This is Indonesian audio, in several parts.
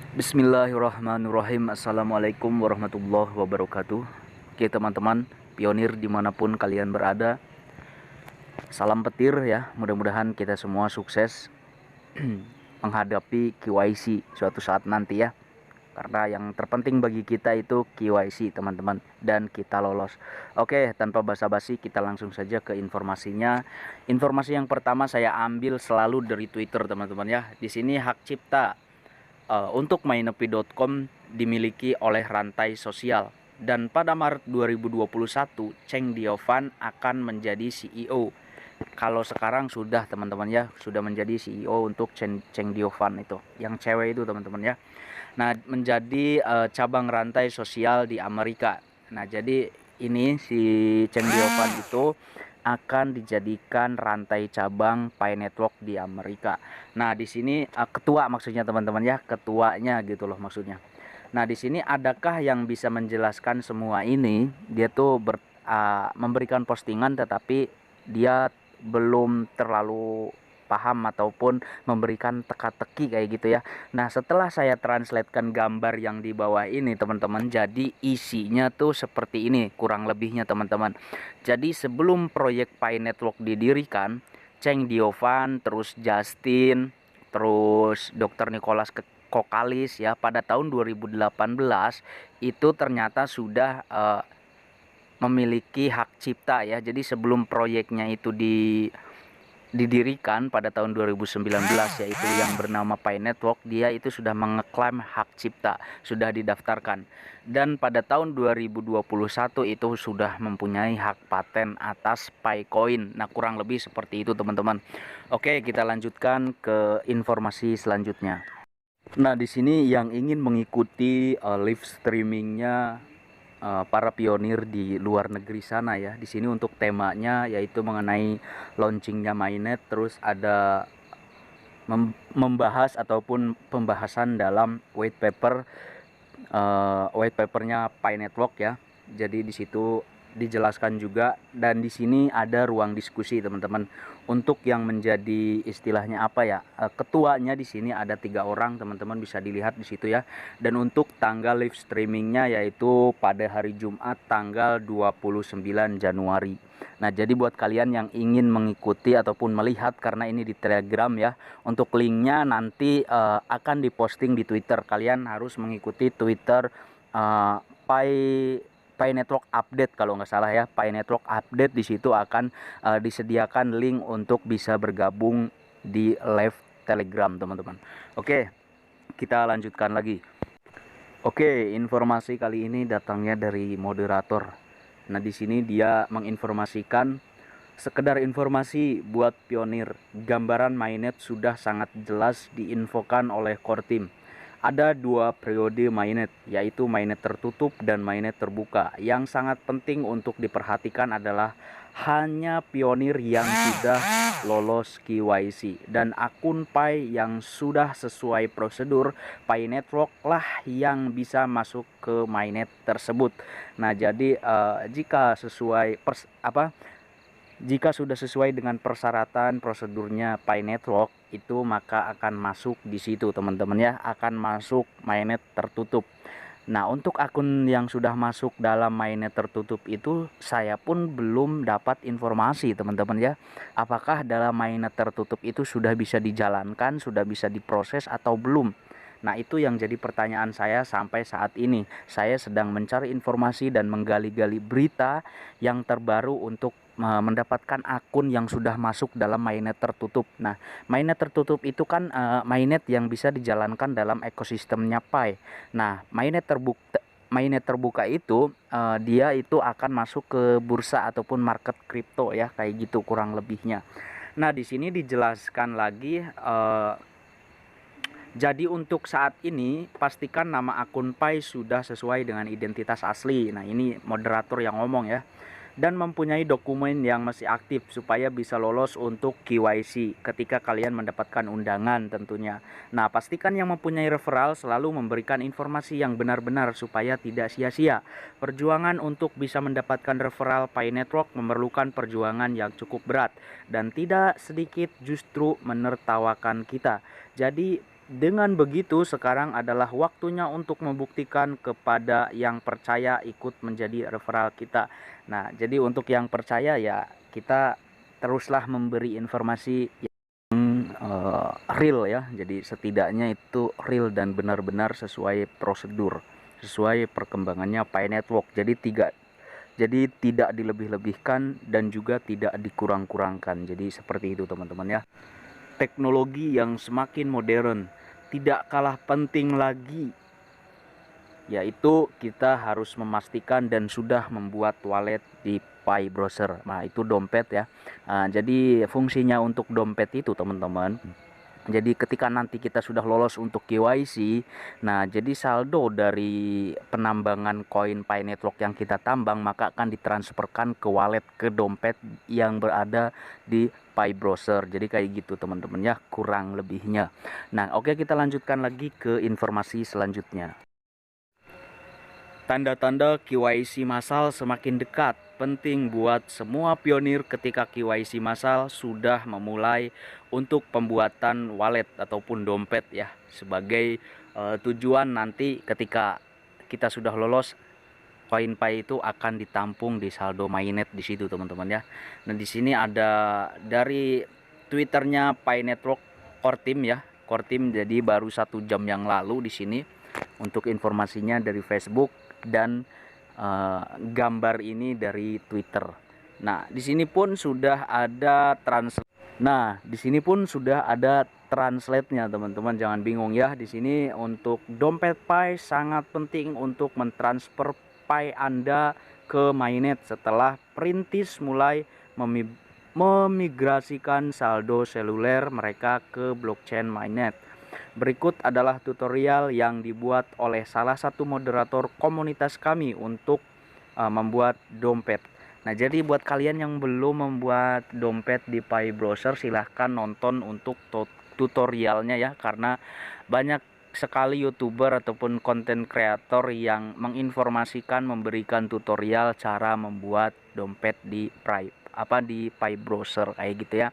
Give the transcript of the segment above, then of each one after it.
Bismillahirrahmanirrahim. Assalamualaikum warahmatullahi wabarakatuh. Oke teman-teman, pionir dimanapun kalian berada, salam petir ya. Mudah-mudahan kita semua sukses menghadapi KYC suatu saat nanti ya. Karena yang terpenting bagi kita itu KYC teman-teman, dan kita lolos. Oke, tanpa basa-basi kita langsung saja ke informasinya. Informasi yang pertama saya ambil selalu dari Twitter teman-teman ya. Di sini hak cipta untuk mynepi.com dimiliki oleh rantai sosial, dan pada Maret 2021 Cheng Diovan akan menjadi CEO. Kalau sekarang sudah teman-teman ya, sudah menjadi CEO untuk Cheng Diovan itu, yang cewek itu teman-teman ya. Nah, menjadi cabang rantai sosial di Amerika. Nah, jadi ini si Cheng Diovan itu akan dijadikan rantai cabang Pi Network di Amerika. Nah, di sini ketua maksudnya teman-teman ya, ketuanya gitu loh maksudnya. Nah, di sini adakah yang bisa menjelaskan semua ini? Dia tuh memberikan postingan tetapi dia belum terlalu paham ataupun memberikan teka-teki kayak gitu ya. Nah, setelah saya translatekan gambar yang di bawah ini teman-teman, jadi isinya tuh seperti ini kurang lebihnya teman-teman. Jadi sebelum proyek Pi Network didirikan, Cheng Diovan, terus Justin, terus Dr. Nicholas Kokalis ya, pada tahun 2018 itu ternyata sudah memiliki hak cipta ya. Jadi sebelum proyeknya itu didirikan pada tahun 2019 yaitu yang bernama Pi Network, dia itu sudah mengeklaim hak cipta, sudah didaftarkan. Dan pada tahun 2021 itu sudah mempunyai hak paten atas Picoin. Nah, kurang lebih seperti itu teman-teman. Oke, kita lanjutkan ke informasi selanjutnya. Nah, di sini yang ingin mengikuti live streamingnya para pionir di luar negeri sana ya. Di sini untuk temanya yaitu mengenai launchingnya mainnet, terus ada membahas ataupun pembahasan dalam white papernya Pi Network ya. Jadi di situ dijelaskan juga, dan di sini ada ruang diskusi teman-teman. Untuk yang menjadi istilahnya apa ya, ketuanya di sini ada 3 orang teman-teman, bisa dilihat di situ ya. Dan untuk tanggal live streamingnya yaitu pada hari Jumat tanggal 29 Januari. Nah, jadi buat kalian yang ingin mengikuti ataupun melihat, karena ini di Telegram ya, untuk linknya nanti akan diposting di Twitter. Kalian harus mengikuti Twitter Pi Pi Network Update kalau nggak salah ya, Pi Network Update. Di situ akan disediakan link untuk bisa bergabung di live Telegram teman-teman. Oke, kita lanjutkan lagi. Oke, informasi kali ini datangnya dari moderator. Nah, di sini dia menginformasikan, sekedar informasi buat pionir, gambaran mainnet sudah sangat jelas diinfokan oleh core team. Ada 2 periode mainnet, yaitu mainnet tertutup dan mainnet terbuka. Yang sangat penting untuk diperhatikan adalah hanya pionir yang sudah lolos KYC dan akun Pi yang sudah sesuai prosedur Pi Network lah yang bisa masuk ke mainnet tersebut. Nah, jadi jika sesuai jika sudah sesuai dengan persyaratan prosedurnya Pi Network itu, maka akan masuk di situ teman-teman ya, akan masuk mainnet tertutup. Nah, untuk akun yang sudah masuk dalam mainnet tertutup itu saya pun belum dapat informasi teman-teman ya. Apakah dalam mainnet tertutup itu sudah bisa dijalankan, sudah bisa diproses atau belum? Nah, itu yang jadi pertanyaan saya sampai saat ini. Saya sedang mencari informasi dan menggali-gali berita yang terbaru untuk mendapatkan akun yang sudah masuk dalam mainnet tertutup. Nah, mainnet tertutup itu kan mainnet yang bisa dijalankan dalam ekosistemnya Pi. Nah, mainnet terbuka itu dia itu akan masuk ke bursa ataupun market kripto ya, kayak gitu kurang lebihnya. Nah, di sini dijelaskan lagi, jadi untuk saat ini pastikan nama akun Pi sudah sesuai dengan identitas asli. Nah, ini moderator yang ngomong ya. Dan mempunyai dokumen yang masih aktif supaya bisa lolos untuk KYC ketika kalian mendapatkan undangan tentunya. Nah, pastikan yang mempunyai referral selalu memberikan informasi yang benar-benar supaya tidak sia-sia. Perjuangan untuk bisa mendapatkan referral Pi Network memerlukan perjuangan yang cukup berat dan tidak sedikit justru menertawakan kita. Jadi Dengan begitu, sekarang adalah waktunya untuk membuktikan kepada yang percaya ikut menjadi referral kita. Nah, jadi untuk yang percaya ya kita teruslah memberi informasi yang real ya. Jadi setidaknya itu real dan benar-benar sesuai prosedur, sesuai perkembangannya Pi Network. Jadi tidak dilebih-lebihkan dan juga tidak dikurang-kurangkan. Jadi seperti itu teman-teman ya. Teknologi yang semakin modern, tidak kalah penting lagi, yaitu kita harus memastikan dan sudah membuat wallet di Pi Browser. Nah, itu dompet ya. Jadi fungsinya untuk dompet itu teman-teman, jadi ketika nanti kita sudah lolos untuk KYC, nah jadi saldo dari penambangan koin Pi Network yang kita tambang maka akan ditransferkan ke wallet, ke dompet yang berada di Pi Browser. Jadi kayak gitu teman-teman ya, kurang lebihnya. Nah, oke, kita lanjutkan lagi ke informasi selanjutnya. Tanda-tanda KYC massal semakin dekat. Penting buat semua pionir ketika KYC massal sudah memulai untuk pembuatan wallet ataupun dompet ya. Sebagai tujuan nanti ketika kita sudah lolos, koin Pi itu akan ditampung di saldo mainnet di situ teman-teman ya. Nah, di sini ada dari Twitternya Pi Network Core Team ya. Core Team jadi baru 1 jam yang lalu di sini. Untuk informasinya dari Facebook dan gambar ini dari Twitter. Nah, di sini pun sudah ada translate-nya teman-teman, jangan bingung ya. Di sini untuk dompet Pi sangat penting untuk mentransfer Pi Anda ke mainnet setelah perintis mulai memigrasikan saldo seluler mereka ke blockchain mainnet. Berikut adalah tutorial yang dibuat oleh salah satu moderator komunitas kami untuk membuat dompet. Nah, jadi buat kalian yang belum membuat dompet di Pi Browser, silahkan nonton untuk tutorialnya ya, karena banyak sekali YouTuber ataupun konten kreator yang menginformasikan, memberikan tutorial cara membuat dompet di Pi Browser kayak gitu ya.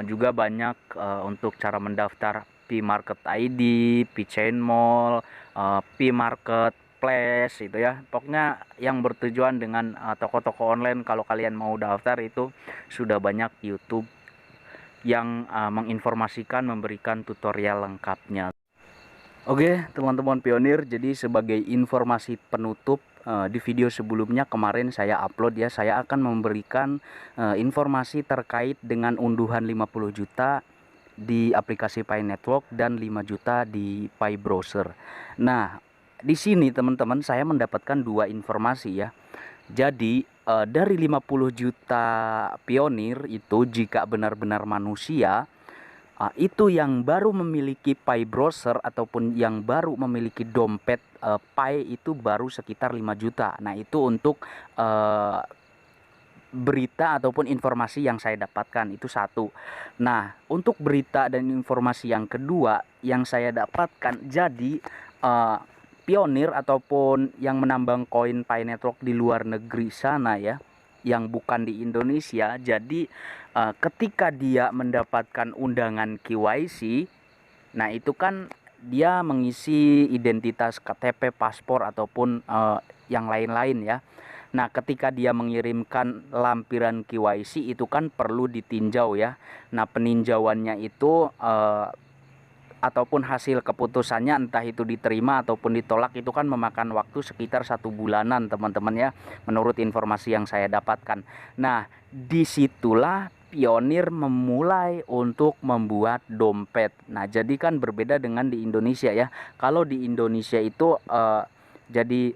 Juga banyak untuk cara mendaftar Pi Market ID, Pi Chain Mall, Pi Market Place itu ya. Pokoknya yang bertujuan dengan toko-toko online, kalau kalian mau daftar itu sudah banyak YouTube yang menginformasikan, memberikan tutorial lengkapnya. Oke, teman-teman pionir, jadi sebagai informasi penutup, di video sebelumnya kemarin saya upload ya, saya akan memberikan informasi terkait dengan unduhan 50 juta di aplikasi Pi Network dan 5 juta di Pi Browser. Nah, di sini teman-teman saya mendapatkan 2 informasi ya. Jadi dari 50 juta pionir itu, jika benar-benar manusia itu yang baru memiliki Pi Browser ataupun yang baru memiliki dompet Pi itu baru sekitar 5 juta. Nah, itu untuk berita ataupun informasi yang saya dapatkan, itu satu. Nah, untuk berita dan informasi yang kedua yang saya dapatkan, jadi pionir ataupun yang menambang koin Pi Network di luar negeri sana ya, yang bukan di Indonesia. Jadi ketika dia mendapatkan undangan KYC, nah itu kan dia mengisi identitas KTP, paspor ataupun yang lain-lain ya. Nah, ketika dia mengirimkan lampiran KYC itu kan perlu ditinjau ya. Nah, peninjauannya itu ataupun hasil keputusannya, entah itu diterima ataupun ditolak, itu kan memakan waktu sekitar 1 bulanan teman-teman ya, menurut informasi yang saya dapatkan. Nah, disitulah pionir memulai untuk membuat dompet. Nah, jadi kan berbeda dengan di Indonesia ya. Kalau di Indonesia itu jadi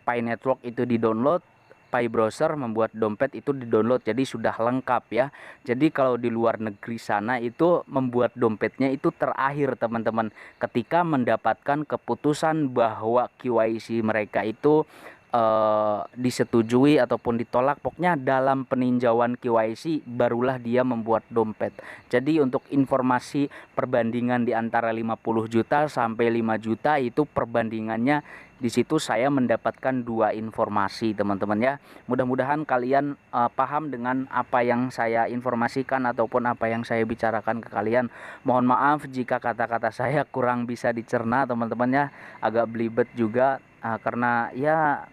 Pi Network itu di-download, Pi Browser membuat dompet itu di-download, jadi sudah lengkap ya. Jadi kalau di luar negeri sana itu membuat dompetnya itu terakhir teman-teman, ketika mendapatkan keputusan bahwa KYC mereka itu disetujui ataupun ditolak, pokoknya dalam peninjauan KYC barulah dia membuat dompet. Jadi untuk informasi perbandingan di antara 50 juta sampai 5 juta itu perbandingannya di situ saya mendapatkan dua informasi teman-teman ya. Mudah-mudahan kalian paham dengan apa yang saya informasikan ataupun apa yang saya bicarakan ke kalian. Mohon maaf jika kata-kata saya kurang bisa dicerna teman-teman ya, agak belibet juga karena ya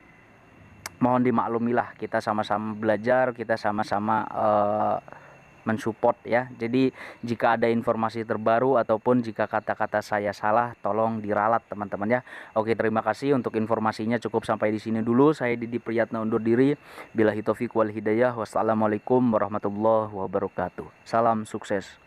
mohon dimaklumilah, kita sama-sama belajar, kita sama-sama mensupport ya. Jadi jika ada informasi terbaru ataupun jika kata-kata saya salah, tolong diralat teman-teman ya. Oke, terima kasih untuk informasinya, cukup sampai di sini dulu. Saya Didi Priyatna undur diri. Billahi taufiq wal hidayah. Wassalamualaikum warahmatullahi wabarakatuh. Salam sukses.